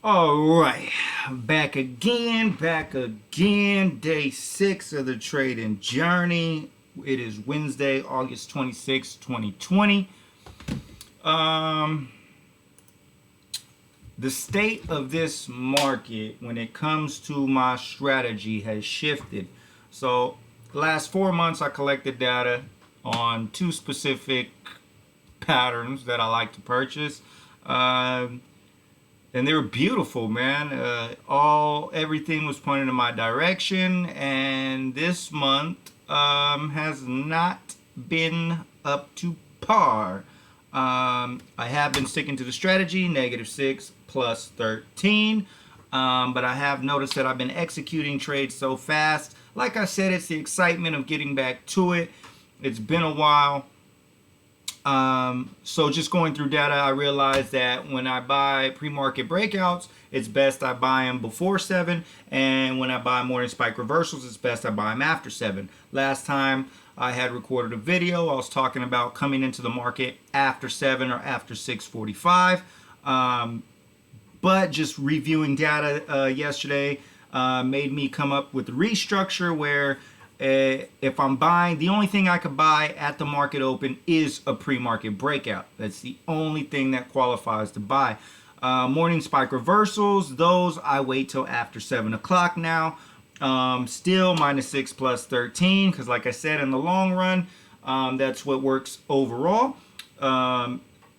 All right, back again. Day 6 of the trading journey. It is Wednesday, August 26, 2020. Um, the state of this market when it comes to my strategy has shifted. So, last 4 months I collected data on two specific patterns that I like to purchase. Um, and they were beautiful, man. Everything was pointing in my direction, and this month has not been up to par. I have been sticking to the strategy, -6 plus 13. But I have noticed that I've been executing trades so fast. Like I said, it's the excitement of getting back to it. It's been a while. So just going through data, I realized that when I buy pre-market breakouts, it's best I buy them before 7. And when I buy morning spike reversals, it's best I buy them after 7. Last time I had recorded a video, I was talking about coming into the market after 7 or after 6:45. But just reviewing data yesterday made me come up with a restructure where if I'm buying, the only thing I could buy at the market open is a pre-market breakout. That's the only thing that qualifies to buy. Morning spike reversals, those I wait till after 7 o'clock now. Still -6 plus 13, because like I said, in the long run, that's what works overall.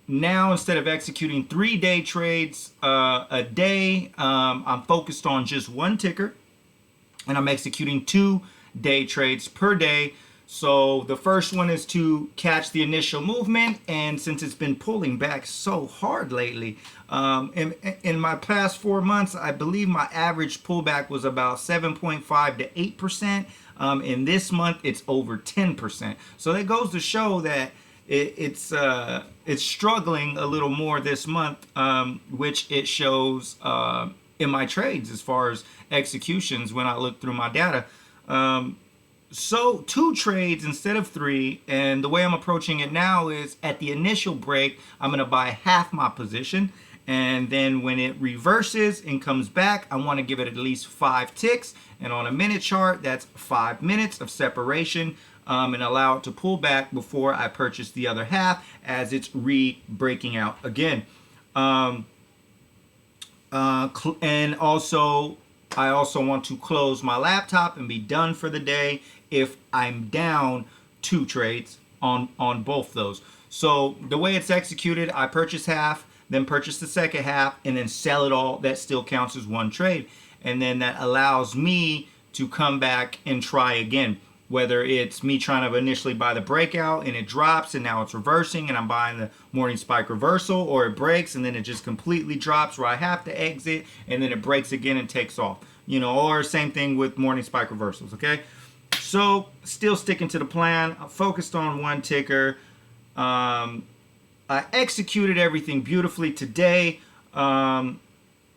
Now, instead of executing 3-day trades a day, I'm focused on just one ticker, and I'm executing 2-day trades per day. So the first one is to catch the initial movement, and since it's been pulling back so hard lately, in my past 4 months, I believe my average pullback was about 7.5 to 8%. In this month, it's over 10%. So that goes to show that it's struggling a little more this month, which it shows in my trades as far as executions when I look through my data. So 2 trades instead of 3, and the way I'm approaching it now is at the initial break, I'm going to buy half my position, and then when it reverses and comes back, I want to give it at least 5 ticks, and on a minute chart, that's 5 minutes of separation, and allow it to pull back before I purchase the other half as it's re-breaking out again. And also, I also want to close my laptop and be done for the day if I'm down 2 trades on both those. So the way it's executed, I purchase half, then purchase the second half, and then sell it all. That still counts as one trade. And then that allows me to come back and try again. Whether it's me trying to initially buy the breakout and it drops and now it's reversing and I'm buying the morning spike reversal, or it breaks and then it just completely drops where I have to exit and then it breaks again and takes off. Or same thing with morning spike reversals, okay? So still sticking to the plan. I'm focused on one ticker. I executed everything beautifully today.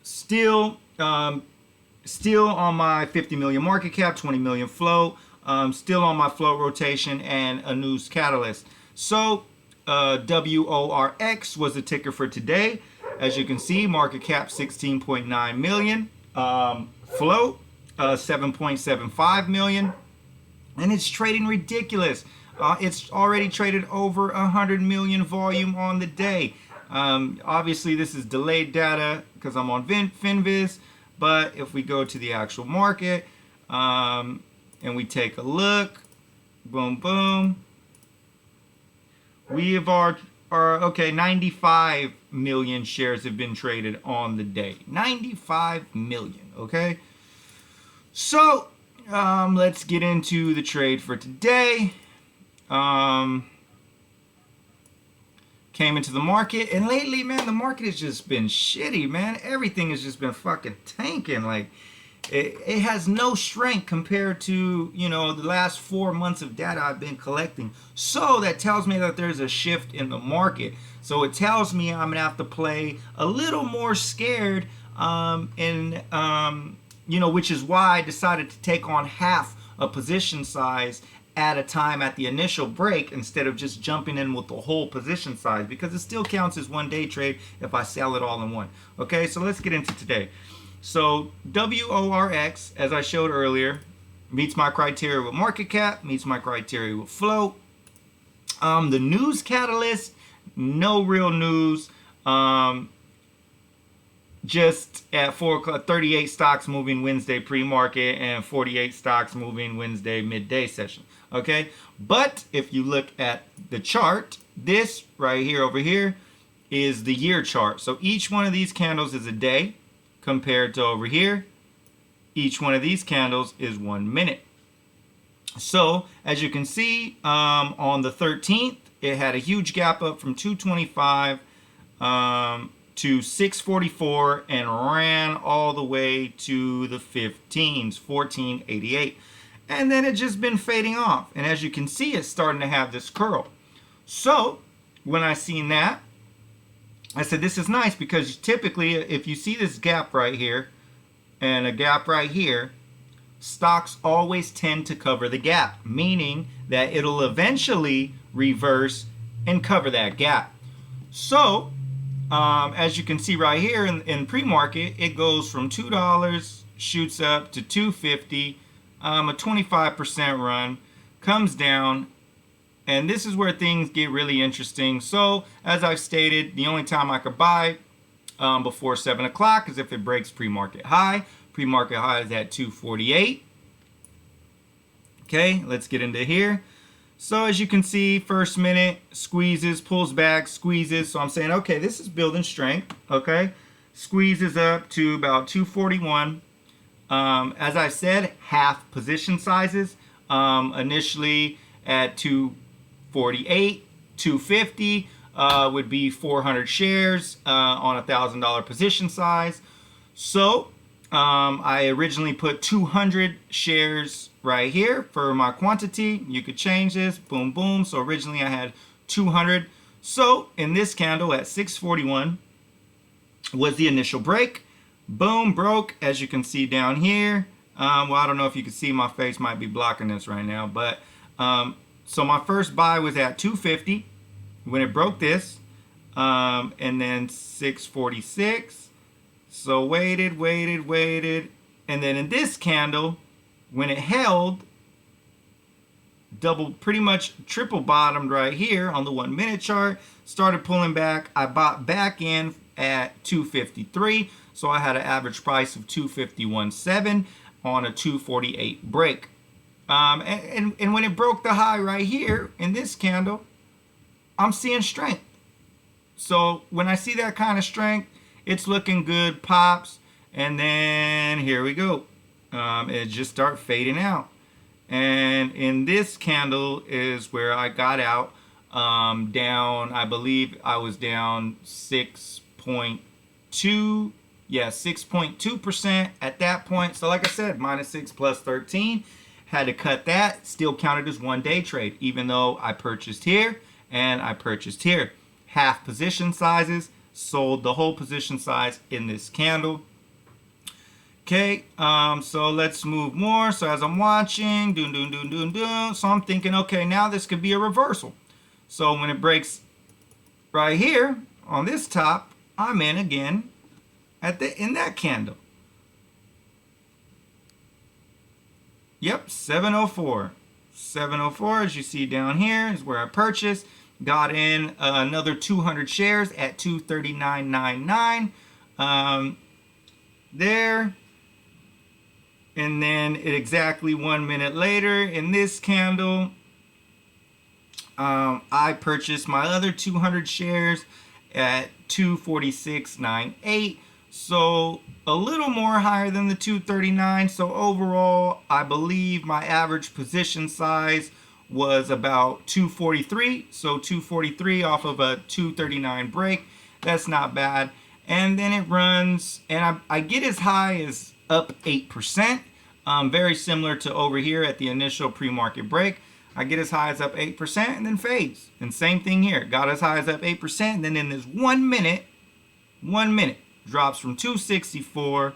Still on my 50 million market cap, 20 million float. Still on my float rotation and a news catalyst. So WORX was the ticker for today. As you can see, market cap 16.9 million. Float 7.75 million. And it's trading ridiculous. It's already traded over 100 million volume on the day. Obviously, this is delayed data because I'm on Finviz. But if we go to the actual market, and we take a look, boom, boom, we have okay, 95 million shares have been traded on the day. 95 million, okay? So, let's get into the trade for today. Came into the market, and lately, man, the market has just been shitty, man. Everything has just been fucking tanking. Like, it has no strength compared to, the last 4 months of data I've been collecting. So that tells me that there's a shift in the market. So it tells me I'm gonna have to play a little more scared, which is why I decided to take on half a position size at a time at the initial break instead of just jumping in with the whole position size, because it still counts as one day trade if I sell it all in one. Okay, so let's get into today. So WORX, as I showed earlier, meets my criteria with market cap, meets my criteria with float. The news catalyst, no real news. Just at 4 o'clock, 38 stocks moving Wednesday pre-market and 48 stocks moving Wednesday midday session. Okay, but if you look at the chart, this right here over here is the year chart. So each one of these candles is a day compared to over here. Each one of these candles is 1 minute. So as you can see, on the 13th, it had a huge gap up from 225 to 644 and ran all the way to the 15s, 1488. And then it's just been fading off. And as you can see, it's starting to have this curl. So when I seen that, I said, this is nice, because typically if you see this gap right here and a gap right here, stocks always tend to cover the gap, meaning that it'll eventually reverse and cover that gap. So as you can see right here in pre-market, it goes from $2, shoots up to $2.50, a 25% run, comes down, and this is where things get really interesting. So as I've stated, the only time I could buy before 7 o'clock is if it breaks pre-market high. Pre-market high is at 248. Okay, let's get into here. So as you can see, first minute, squeezes, pulls back, squeezes. So I'm saying, okay, this is building strength. Okay, squeezes up to about 241. As I said, half position sizes. Initially at 248, 250 would be 400 shares on $1,000 position size. So I originally put 200 shares right here for my quantity. You could change this, boom, boom. So originally I had 200. So in this candle at 641 was the initial break. Boom, broke, as you can see down here. Well, I don't know if you can see, my face might be blocking this right now, but so my first buy was at 250 when it broke this, and then 646. So waited, and then in this candle, when it held, pretty much triple bottomed right here on the 1 minute chart, started pulling back. I bought back in at 253, so I had an average price of 251.7 on a 248 break. And when it broke the high right here in this candle, I'm seeing strength. So when I see that kind of strength, it's looking good, pops, and then here we go. It just start fading out. And in this candle is where I got out, down, I believe I was down 6.2, yeah, 6.2% at that point. So like I said, -6 plus 13, had to cut that, still counted as 1 day trade, even though I purchased here and I purchased here. Half position sizes, sold the whole position size in this candle. Okay, so let's move more. So as I'm watching, so I'm thinking, okay, now this could be a reversal. So when it breaks right here on this top, I'm in again in that candle. Yep, 704. 704, as you see down here, is where I purchased. Got in another 200 shares at 239.99. There. And then exactly 1 minute later in this candle, I purchased my other 200 shares at 246.98. So a little more higher than the 239. So overall, I believe my average position size was about 243. So 243 off of a 239 break. That's not bad. And then it runs, and I get as high as up 8%. Very similar to over here at the initial pre-market break. I get as high as up 8% and then fades. And same thing here. Got as high as up 8%. And then in this 1 minute, drops from 264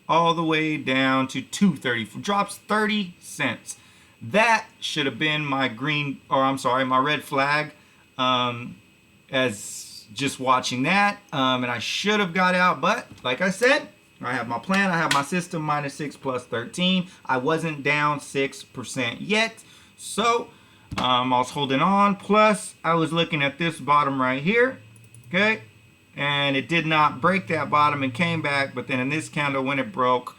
all the way down to 234. Drops 30 cents. That should have been my green, or I'm sorry, my red flag, as just watching that. And I should have got out, but like I said, I have my plan, I have my system, -6 plus 13. I wasn't down 6% yet. So I was holding on. Plus, I was looking at this bottom right here. Okay. And it did not break that bottom and came back. But then in this candle, when it broke,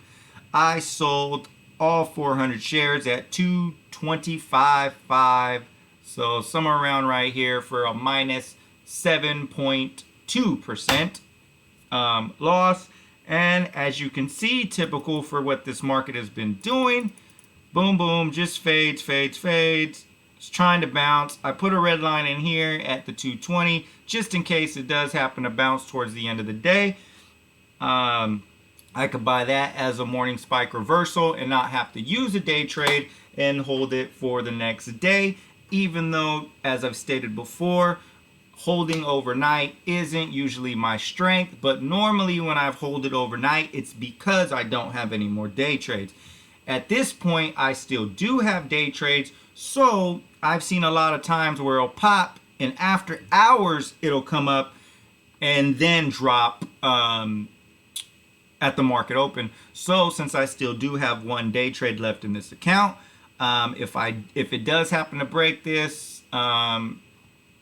I sold all 400 shares at 225.5. So somewhere around right here for a minus 7.2% loss. And as you can see, typical for what this market has been doing, boom, boom, just fades, fades, fades. It's trying to bounce. I put a red line in here at the 220 just in case it does happen to bounce towards the end of the day. I could buy that as a morning spike reversal and not have to use a day trade and hold it for the next day, even though, as I've stated before, holding overnight isn't usually my strength, but normally when I've held it overnight, it's because I don't have any more day trades. At this point, I still do have day trades, so I've seen a lot of times where it'll pop and after hours it'll come up and then drop at the market open. So since I still do have one day trade left in this account, if it does happen to break this,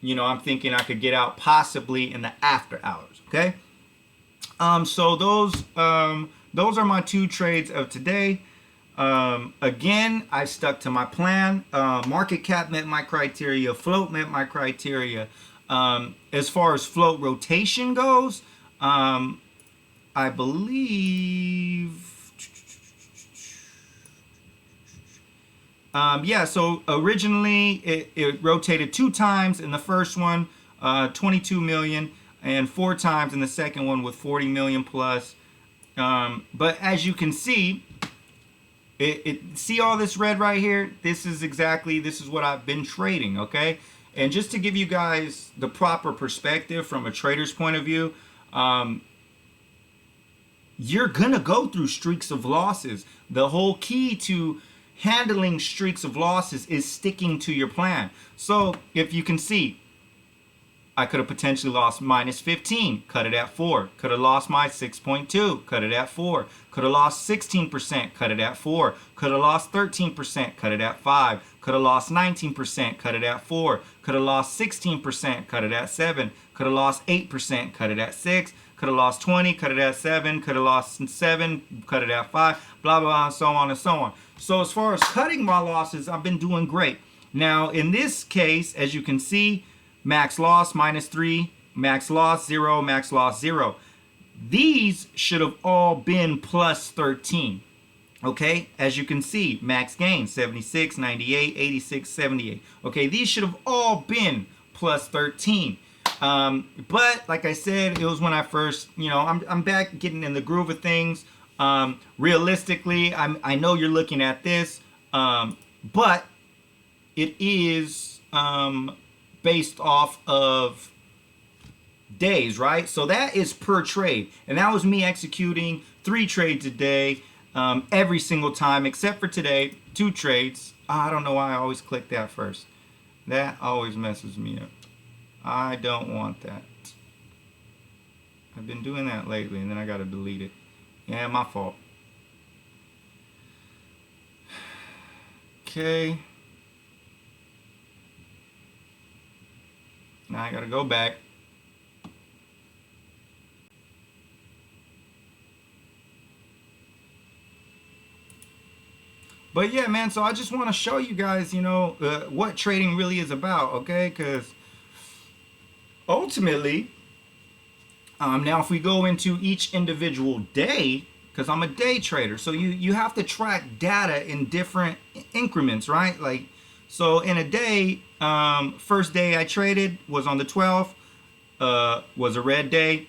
you know, I'm thinking I could get out possibly in the after hours. Okay. So those are my two trades of today. Again, I stuck to my plan. Market cap met my criteria. Float met my criteria. As far as float rotation goes, I believe, yeah, so originally it rotated 2 times in the first one, 22 million, and 4 times in the second one with 40 million plus. But as you can see, see all this red right here? This is what I've been trading, okay? And just to give you guys the proper perspective from a trader's point of view, you're gonna go through streaks of losses. The whole key to handling streaks of losses is sticking to your plan. So if you can see, I could have potentially lost minus 15, cut it at 4. Could have lost my 6.2, cut it at 4. Could have lost 16%, cut it at 4. Could have lost 13%, cut it at 5. Could have lost 19%, cut it at 4. Could have lost 16%, cut it at 7. Could have lost 8%, cut it at 6. Could have lost 20, cut it at 7. Could have lost 7, cut it at 5. Blah, blah, blah, and so on and so on. So as far as cutting my losses, I've been doing great. Now, in this case, as you can see, max loss minus 3, max loss 0, max loss 0. These should have all been plus 13. Okay, as you can see, max gain 76, 98, 86, 78. Okay, these should have all been plus 13. But like I said, it was when I first, you know, I'm back getting in the groove of things. Realistically, I know you're looking at this, but it is based off of days, right? So that is per trade, and that was me executing 3 trades a day, every single time except for today, 2 trades. I don't know why I always click that first. That always messes me up. I don't want that. I've been doing that lately, and then I gotta delete it. Yeah, my fault. Okay. Now I gotta go back. But yeah, man, so I just want to show you guys, you know, what trading really is about, okay? Because ultimately, now if we go into each individual day, because I'm a day trader, so you have to track data in different increments, right? Like, so in a day, first day I traded was on the 12th, was a red day.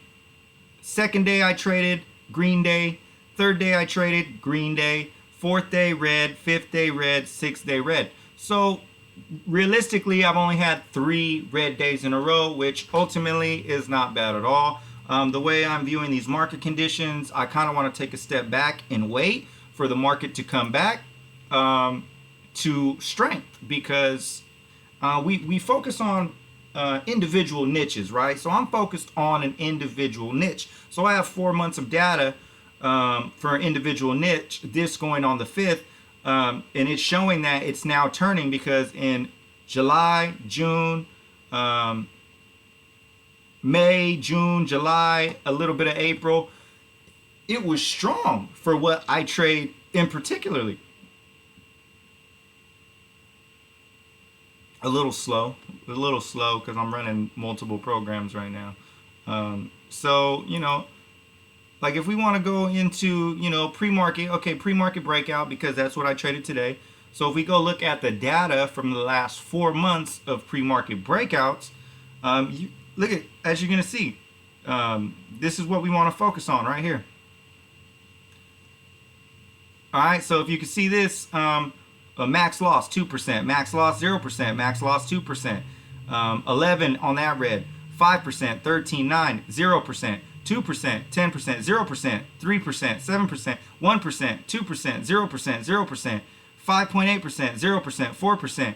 Second day I traded, green day. Third day I traded, green day. Fourth day red, fifth day red, sixth day red. So realistically, I've only had 3 red days in a row, which ultimately is not bad at all. The way I'm viewing these market conditions, I kind of want to take a step back and wait for the market to come back to strength, because we focus on individual niches, right? So I'm focused on an individual niche. So I have 4 months of data for an individual niche, this going on the 5th, and it's showing that it's now turning, because in July, June, May, June, July, a little bit of April, it was strong for what I trade in particularly. A little slow because I'm running multiple programs right now. So, like if we want to go into, pre-market, okay, pre-market breakout, because that's what I traded today. So if we go look at the data from the last 4 months of pre-market breakouts, look at, as you're going to see, this is what we want to focus on right here. All right, so if you can see this, max loss 2%, max loss 0%, max loss 2%, 11 on that red, 5%, 13, 9, 0%, 2%, 10%, 0%, 3%, 7%, 1%, 2%, 0%, 0%, 5.8%, 0%, 4%.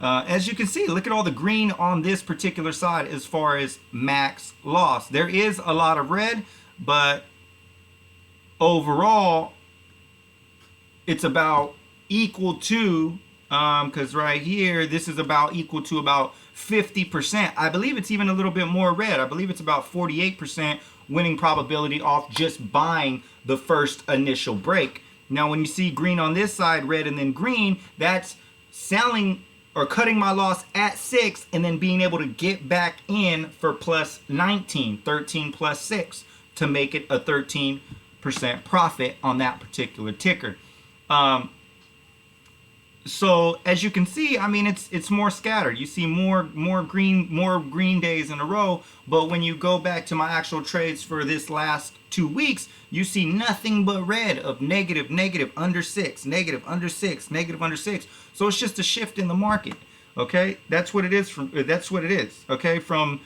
As you can see, look at all the green on this particular side as far as max loss. There is a lot of red, but overall, it's about equal to, because right here, this is about equal to about 50%. I believe it's even a little bit more red. I believe it's about 48% winning probability off just buying the first initial break. Now, when you see green on this side, red and then green, that's selling or cutting my loss at 6 and then being able to get back in for plus 19, 13 plus 6 to make it a 13% profit on that particular ticker. So as you can see, I mean, it's more scattered. You see more green days in a row. But when you go back to my actual trades for this last 2 weeks, you see nothing but red of negative, under 6, negative, under 6, negative, under 6. So it's just a shift in the market. Okay, that's what it is. That's what it is. Okay, from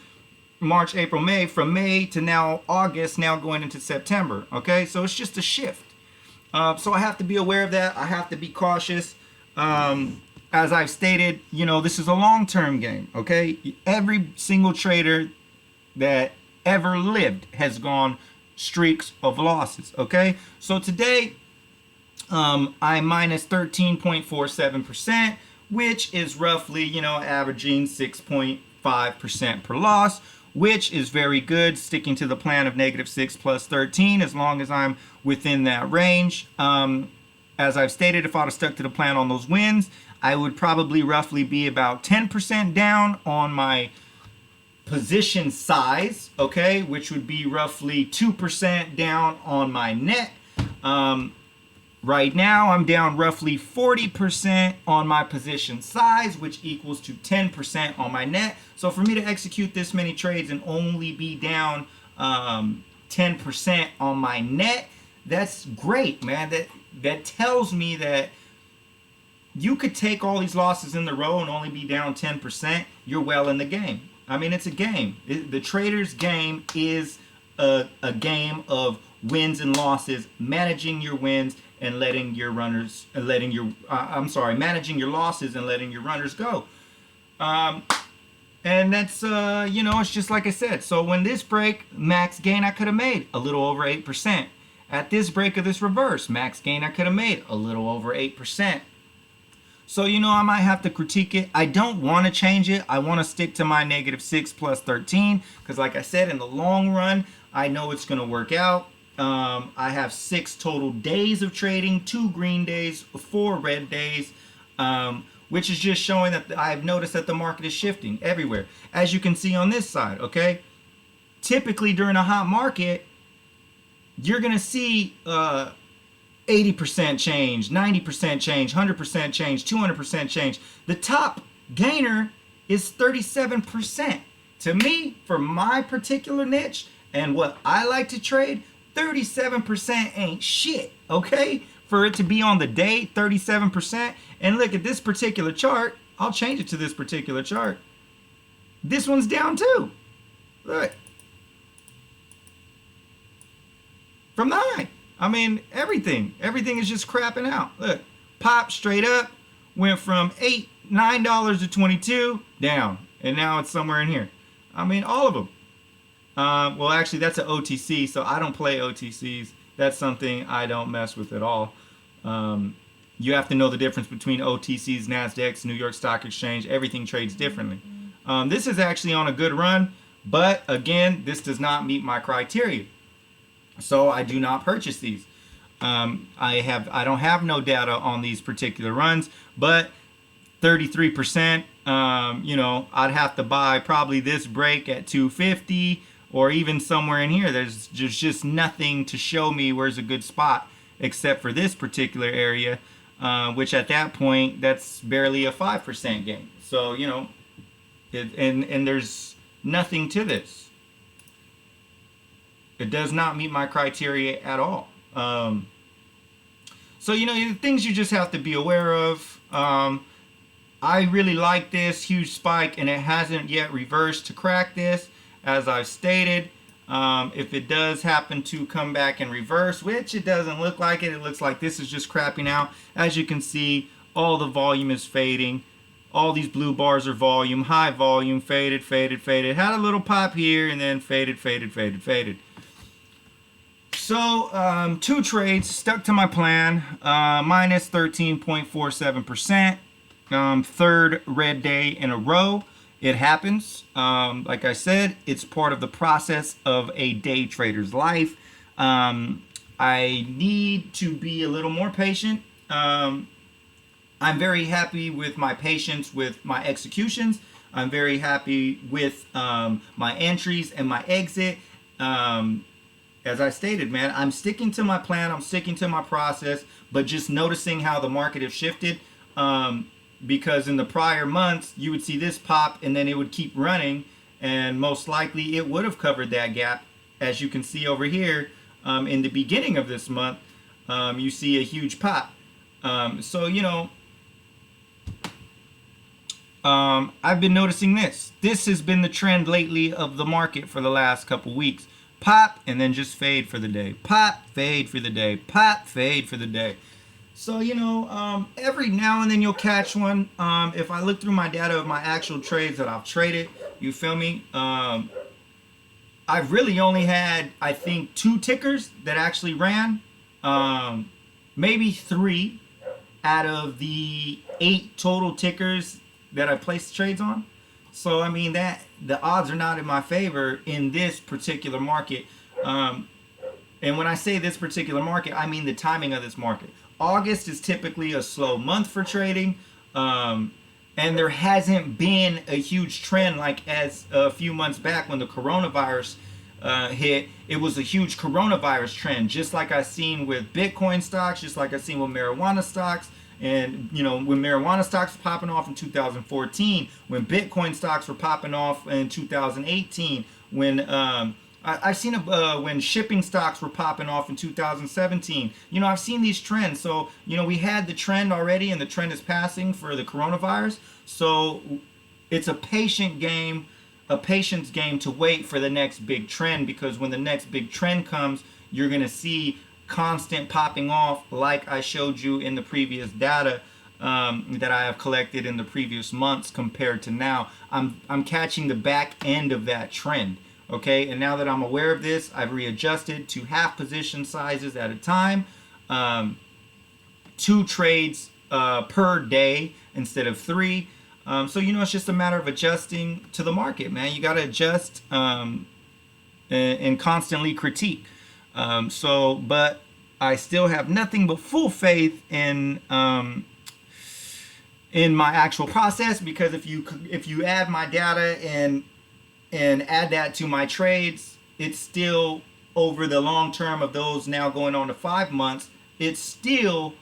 March, April, May, from May to now August, now going into September. Okay, so it's just a shift. So I have to be aware of that. I have to be cautious. As I've stated, this is a long-term game, okay? Every single trader that ever lived has gone streaks of losses, okay? So today, I'm minus 13.47%, which is roughly, averaging 6.5% per loss, which is very good, sticking to the plan of -6 plus 13, as long as I'm within that range. As I've stated, if I'd have stuck to the plan on those wins, I would probably roughly be about 10% down on my position size, okay, which would be roughly 2% down on my net. Right now, I'm down roughly 40% on my position size, which equals to 10% on my net. So for me to execute this many trades and only be down 10% on my net, that's great, man. That tells me that you could take all these losses in the row and only be down 10%. You're well in the game. I mean, it's a game. The trader's game is a game of wins and losses, managing your wins and letting your runners, managing your losses and letting your runners go. And that's, it's just like I said. So when this break, max gain I could have made a little over 8%. At this break of this reverse, max gain I could have made a little over 8%. So, I might have to critique it. I don't want to change it. I want to stick to my -6 plus 13. Because like I said, in the long run, I know it's going to work out. I have 6 total days of trading, 2 green days, 4 red days, which is just showing that I've noticed that the market is shifting everywhere. As you can see on this side, okay? Typically during a hot market, you're going to see 80% change, 90% change, 100% change, 200% change. The top gainer is 37%. To me, for my particular niche and what I like to trade, 37% ain't shit, okay? For it to be on the day, 37%. And look at this particular chart. I'll change it to this particular chart. This one's down too. Look. From the high. I mean, everything is just crapping out. Look, pop straight up, went from $9 to 22 down, and now it's somewhere in here. I mean, all of them. Well, actually, that's an OTC, so I don't play OTCs. That's something I don't mess with at all. You have to know the difference between OTCs, NASDAQs, New York Stock Exchange. Everything trades differently. This is actually on a good run, but again, this does not meet my criteria. So I do not purchase these. I don't have no data on these particular runs, but 33%, I'd have to buy probably this break at 250 or even somewhere in here. There's just nothing to show me where's a good spot except for this particular area, which at that point, that's barely a 5% gain. So, and there's nothing to this. It does not meet my criteria at all. So, the things you just have to be aware of. I really like this huge spike, and it hasn't yet reversed to crack this, as I've stated. If it does happen to come back and reverse, which it doesn't look like it looks like this is just crapping out. As you can see, all the volume is fading. All these blue bars are volume, high volume, faded, faded, faded. Had a little pop here, and then faded, faded, faded, faded. So, 2 trades, stuck to my plan, minus 13.47%. Third red day in a row. It happens. Like I said, it's part of the process of a day trader's life. I need to be a little more patient. I'm very happy with my patience with my executions. I'm very happy with my entries and my exit. As I stated, man, I'm sticking to my plan. I'm sticking to my process, but just noticing how the market has shifted. Because in the prior months, you would see this pop and then it would keep running, and most likely it would have covered that gap. As you can see over here, in the beginning of this month, you see a huge pop. So, I've been noticing this. This has been the trend lately of the market for the last couple weeks. Pop and then just fade for the day. Pop, fade for the day. Pop, fade for the day. So, every now and then you'll catch one. If I look through my data of my actual trades that I've traded, you feel me? I've really only had, I think, 2 tickers that actually ran. Maybe 3 out of the 8 total tickers that I placed trades on. So, I mean, that the odds are not in my favor in this particular market. And when I say this particular market, I mean the timing of this market. August is typically a slow month for trading, and there hasn't been a huge trend like as a few months back when the coronavirus hit. It was a huge coronavirus trend, just like I seen with Bitcoin stocks, just like I seen with marijuana stocks. And when marijuana stocks were popping off in 2014, when Bitcoin stocks were popping off in 2018, when I've seen when shipping stocks were popping off in 2017. I've seen these trends. So, we had the trend already, and the trend is passing for the coronavirus. So it's a patient game, a patience game to wait for the next big trend, because when the next big trend comes, you're going to see constant popping off like I showed you in the previous data that I have collected in the previous months compared to now. I'm catching the back end of that trend. Okay, and now that I'm aware of this, I've readjusted to half position sizes at a time, 2 trades per day instead of 3. So it's just a matter of adjusting to the market, man. You got to adjust and constantly critique. But I still have nothing but full faith in my actual process, because if you add my data and add that to my trades, it's still, over the long term of those now going on to 5 months, it's still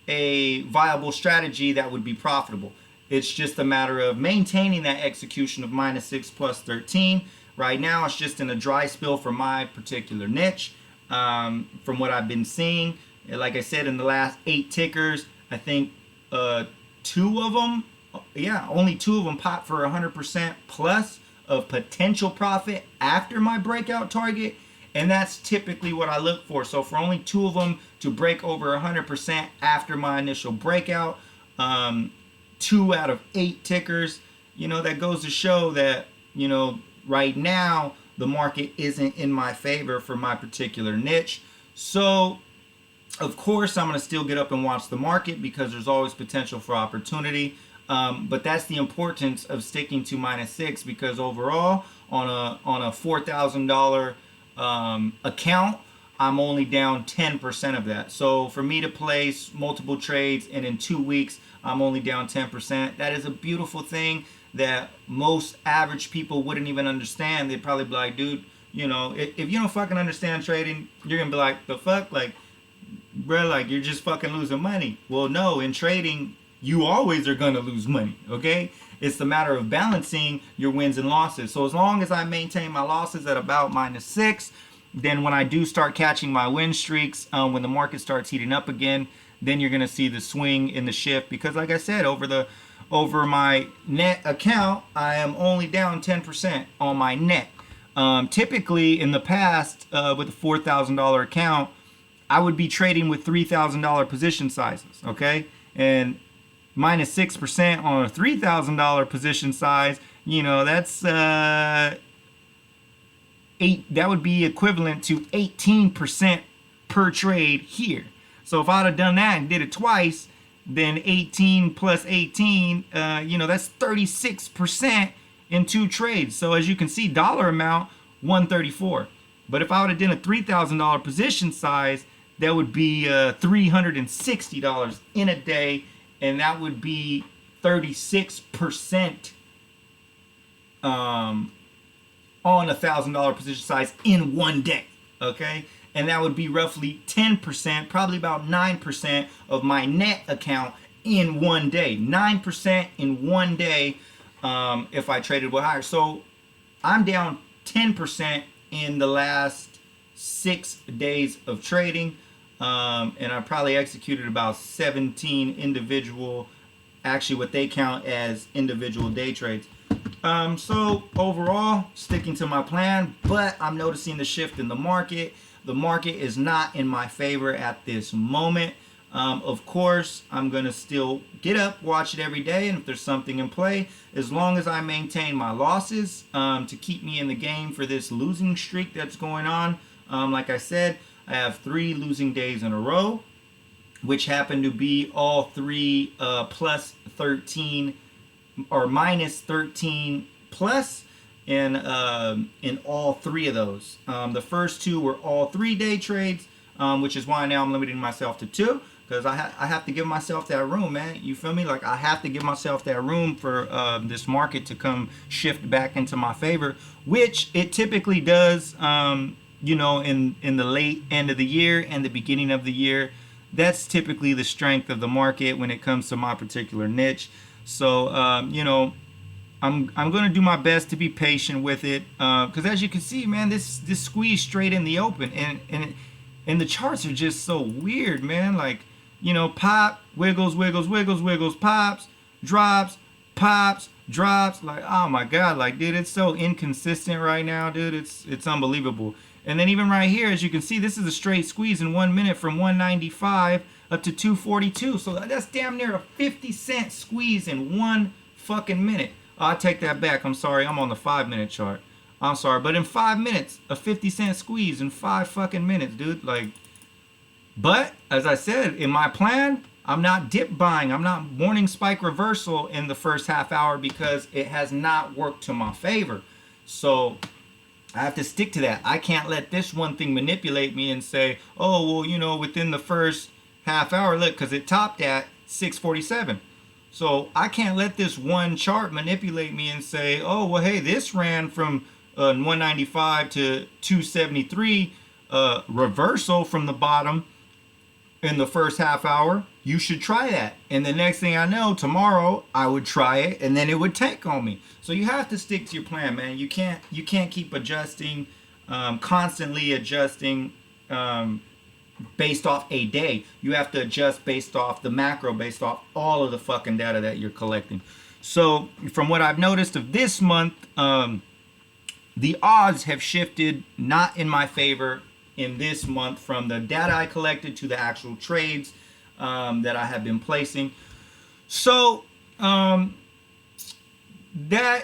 a viable strategy that would be profitable. It's just a matter of maintaining that execution of -6 plus 13. Right now, it's just in a dry spill for my particular niche. From what I've been seeing, like I said, in the last 8 tickers, I think 2 of them, only 2 of them popped for 100% plus of potential profit after my breakout target, and that's typically what I look for. So for only 2 of them to break over 100% after my initial breakout, 2 out of 8 tickers. That goes to show that, right now the market isn't in my favor for my particular niche. So of course I'm going to still get up and watch the market because there's always potential for opportunity. But that's the importance of sticking to -6, because overall on a $4,000 account, I'm only down 10% of that. So for me to place multiple trades and in 2 weeks I'm only down 10%, that is a beautiful thing that most average people wouldn't even understand. They'd probably be like, dude, if you don't fucking understand trading, you're gonna be like, the fuck, like, bro, like, you're just fucking losing money. Well, no, in trading you always are gonna lose money, okay? It's the matter of balancing your wins and losses. So as long as I maintain my losses at about -6, then when I do start catching my win streaks, when the market starts heating up again, then you're gonna see the swing in the shift. Because like I said, over my net account, I am only down 10% on my net. Typically in the past, with a $4,000 account, I would be trading with $3,000 position sizes, okay? And -6% on a $3,000 position size, that's that would be equivalent to 18% per trade here. So if I'd have done that and did it twice, then 18 plus 18, that's 36% in 2 trades. So as you can see, dollar amount 134. But if I would have done a $3,000 position size, that would be $360 in a day, and that would be 36% on a $1,000 position size in 1 day, okay? And that would be roughly 10%, probably about 9% of my net account in 1 day. 9% in 1 day if I traded with higher. So I'm down 10% in the last 6 days of trading. And I probably executed about 17 individual, actually what they count as individual day trades. So overall, sticking to my plan, but I'm noticing the shift in the market. The market is not in my favor at this moment. Of course, I'm going to still get up, watch it every day, and if there's something in play, as long as I maintain my losses to keep me in the game for this losing streak that's going on. Like I said, I have 3 losing days in a row, which happen to be all 3 plus 13 or minus 13 plus in all 3 of those. The first 2 were all 3-day trades, which is why now I'm limiting myself to 2, because I have to give myself that room, man. You feel me? Like, I have to give myself that room for this market to come shift back into my favor, which it typically does. In the late end of the year and the beginning of the year. That's typically the strength of the market when it comes to my particular niche. So I'm going to do my best to be patient with it, because as you can see, man, this squeeze straight in the open, and the charts are just so weird, man. Like, pop, wiggles, wiggles, wiggles, wiggles, pops, drops, drops. Like, oh my god, like, dude, it's so inconsistent right now, dude. It's unbelievable. And then even right here, as you can see, this is a straight squeeze in 1 minute from 195 up to 242. So that's damn near a 50-cent squeeze in 1 fucking minute. Oh, I take that back. I'm sorry. I'm on the 5-minute chart. I'm sorry. But in 5 minutes, a 50-cent squeeze in 5 fucking minutes, dude. Like, but as I said, in my plan, I'm not dip buying. I'm not morning spike reversal in the first half hour because it has not worked to my favor. So I have to stick to that. I can't let this one thing manipulate me and say, oh, well, within the first half hour, look, because it topped at 647. So I can't let this one chart manipulate me and say, oh, well, hey, this ran from 195 to 273, reversal from the bottom in the first half hour. You should try that. And the next thing I know, tomorrow I would try it and then it would tank on me. So you have to stick to your plan, man. You can't keep adjusting, constantly adjusting based off a day. You have to adjust based off the macro, based off all of the fucking data that you're collecting. So from what I've noticed of this month, the odds have shifted not in my favor in this month from the data I collected to the actual trades that I have been placing. So that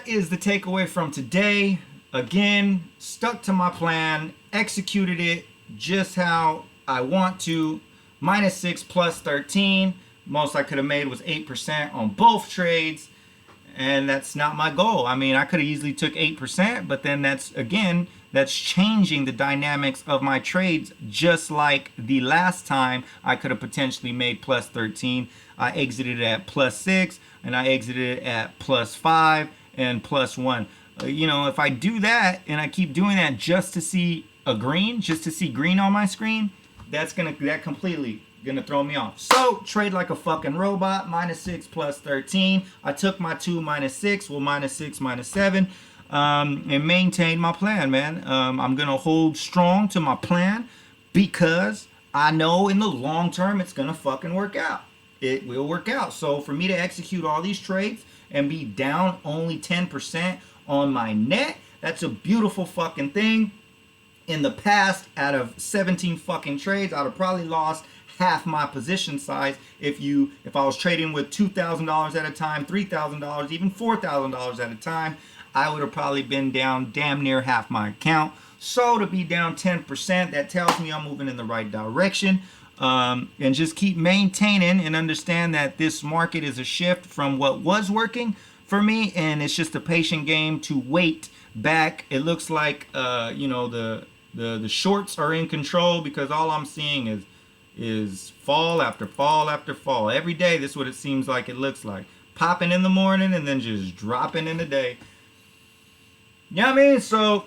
is the takeaway from today. Again, stuck to my plan, executed it just how I want to. -6 plus 13. Most I could have made was 8% on both trades. And that's not my goal. I mean, I could have easily took 8%, but then that's changing the dynamics of my trades. Just like the last time, I could have potentially made plus 13. I exited at +6, and I exited at +5 and +1. You know, if I do that and I keep doing that just to see just to see green on my screen, that completely gonna throw me off. So trade like a fucking robot. -6 plus 13. I took my 2 -6, well -6 -7, and maintained my plan, man. I'm gonna hold strong to my plan because I know in the long term it's gonna fucking work out. It will work out. So for me to execute all these trades and be down only 10% on my net, that's a beautiful fucking thing. In the past, out of 17 fucking trades, I'd have probably lost half my position size if I was trading with $2,000 at a time, $3,000, even $4,000 at a time. I would have probably been down damn near half my account. So to be down 10%, that tells me I'm moving in the right direction. And just keep maintaining and understand that this market is a shift from what was working for me, and it's just a patient game to wait back. It looks like the shorts are in control because all I'm seeing is fall after fall after fall. Every day, this is what it seems like it looks like. Popping in the morning and then just dropping in the day. You know what I mean? So,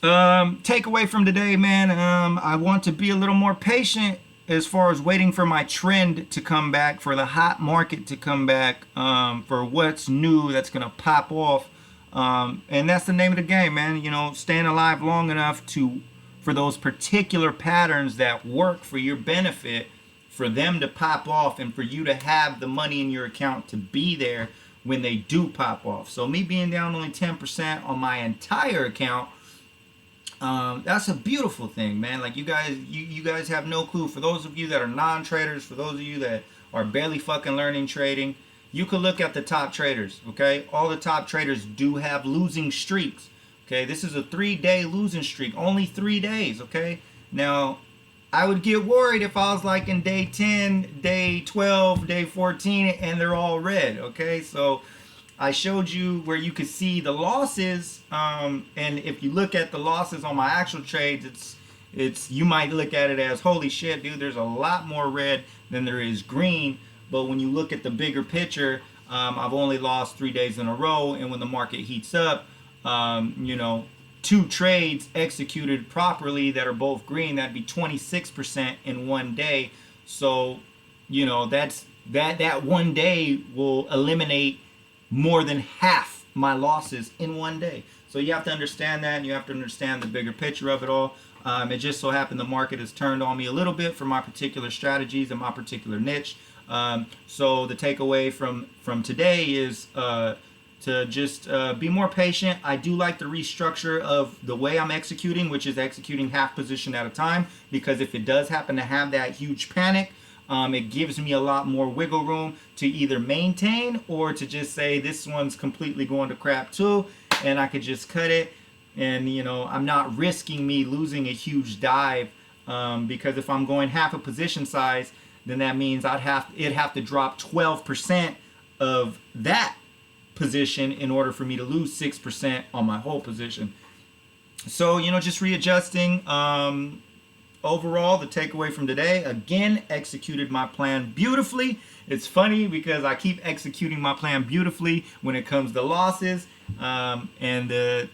takeaway from today, man, I want to be a little more patient as far as waiting for my trend to come back, for the hot market to come back, for what's new that's going to pop off. And that's the name of the game, man. You know, staying alive long enough for those particular patterns that work for your benefit, for them to pop off and for you to have the money in your account to be there when they do pop off. So me being down only 10% on my entire account, that's a beautiful thing, man. Like you guys have no clue. For those of you that are non-traders, for those of you that are barely fucking learning trading, you could look at the top traders, okay? All the top traders do have losing streaks, okay? This is a 3-day losing streak, only 3 days, okay? Now, I would get worried if I was like in day 10, day 12, day 14, and they're all red, okay? So I showed you where you could see the losses, and if you look at the losses on my actual trades, you might look at it as, holy shit, dude, there's a lot more red than there is green. But when you look at the bigger picture, I've only lost 3 days in a row, and when the market heats up, 2 trades executed properly that are both green, that'd be 26% in 1 day. So, you know, that 1 day will eliminate more than half my losses in 1 day. So you have to understand that, and you have to understand the bigger picture of it all. It just so happened the market has turned on me a little bit for my particular strategies and my particular niche. So the takeaway from today is to just be more patient. I do like the restructure of the way I'm executing, which is executing half position at a time, because if it does happen to have that huge panic, it gives me a lot more wiggle room to either maintain or to just say this one's completely going to crap too, and I could just cut it. And you know, I'm not risking me losing a huge dive, because if I'm going half a position size, then that means it'd have to drop 12% of that position in order for me to lose 6% on my whole position. So, you know, just readjusting. Overall, the takeaway from today, again, executed my plan beautifully. It's funny because I keep executing my plan beautifully when it comes to losses. And the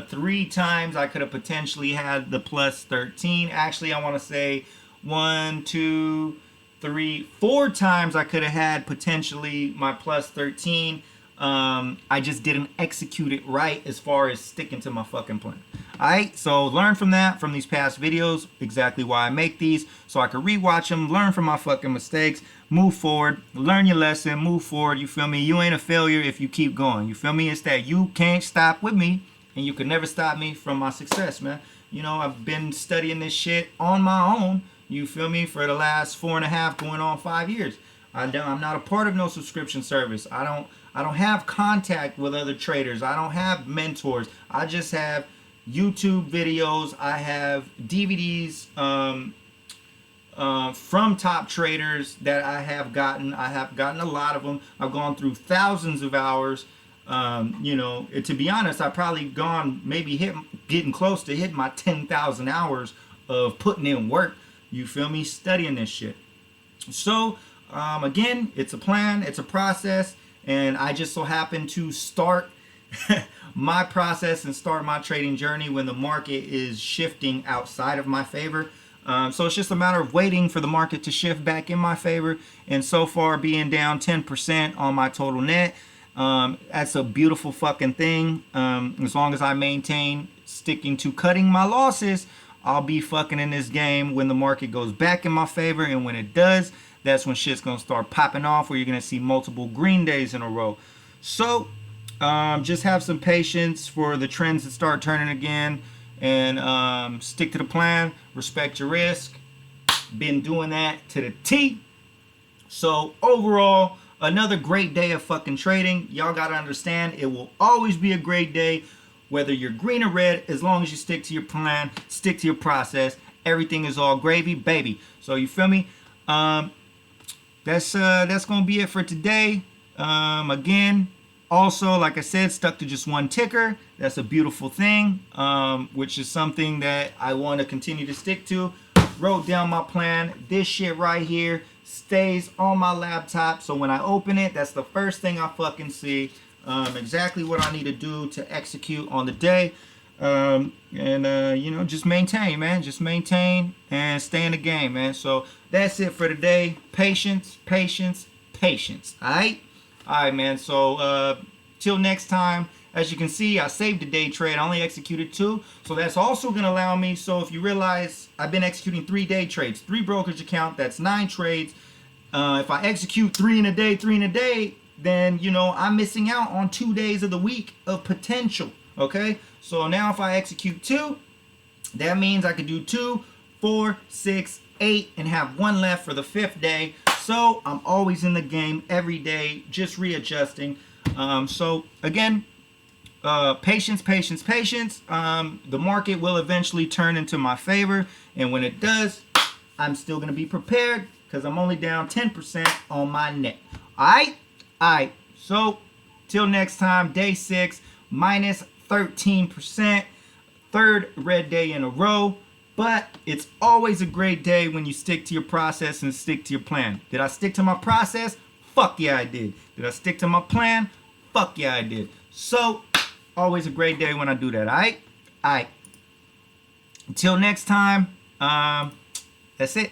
3 times I could have potentially had the plus 13. Actually, I want to say 1, 2, 3, 4 times I could have had potentially my plus 13. I just didn't execute it right as far as sticking to my fucking plan. Alright, so learn from that, from these past videos, exactly why I make these, so I can rewatch them, learn from my fucking mistakes, move forward, learn your lesson, move forward, you feel me? You ain't a failure if you keep going, you feel me? It's that you can't stop with me, and you can never stop me from my success, man. You know, I've been studying this shit on my own, you feel me, for the last 4.5 going on 5 years. I'm not a part of no subscription service. I don't have contact with other traders. I don't have mentors. I just have YouTube videos. I have DVDs from top traders that I have gotten. I have gotten a lot of them. I've gone through thousands of hours. You know, to be honest, I've probably gone maybe getting close to hitting my 10,000 hours of putting in work. You feel me? Studying this shit. So again, it's a plan, it's a process, and I just so happen to start my process and start my trading journey when the market is shifting outside of my favor. So it's just a matter of waiting for the market to shift back in my favor, and so far being down 10% on my total net. That's a beautiful fucking thing. As long as I maintain sticking to cutting my losses, I'll be fucking in this game when the market goes back in my favor, and when it does, that's when shit's gonna start popping off, where you're gonna see multiple green days in a row. So just have some patience for the trends to start turning again, and stick to the plan, respect your risk. Been doing that to the T. So overall, another great day of fucking trading. Y'all gotta understand, it will always be a great day, whether you're green or red, as long as you stick to your plan, stick to your process. Everything is all gravy, baby. So you feel me? That's gonna be it for today. Again, also, like I said, stuck to just one ticker. That's a beautiful thing, which is something that I want to continue to stick to. Wrote down my plan. This shit right here stays on my laptop, so when I open it, that's the first thing I fucking see. Exactly what I need to do to execute on the day. You know, just maintain, man. Just maintain and stay in the game, man. So that's it for today. Patience, patience, patience. Alright? Alright, man. So till next time. As you can see, I saved a day trade. I only executed 2. So that's also going to allow me. So if you realize, I've been executing 3 day trades. 3 brokerage account. That's 9 trades. If I execute 3 in a day, then, you know, I'm missing out on 2 days of the week of potential. Okay? So now if I execute 2, that means I could do 2, 4, 6, 8, and have 1 left for the 5th day. So I'm always in the game every day, just readjusting. So again, patience, patience, patience. The market will eventually turn into my favor, and when it does, I'm still going to be prepared because I'm only down 10% on my net. Alright? Alright. So till next time, day 6, minus 13%. 3rd red day in a row. But it's always a great day when you stick to your process and stick to your plan. Did I stick to my process? Fuck yeah, I did. Did I stick to my plan? Fuck yeah, I did. So, always a great day when I do that, alright? Alright. Until next time, that's it.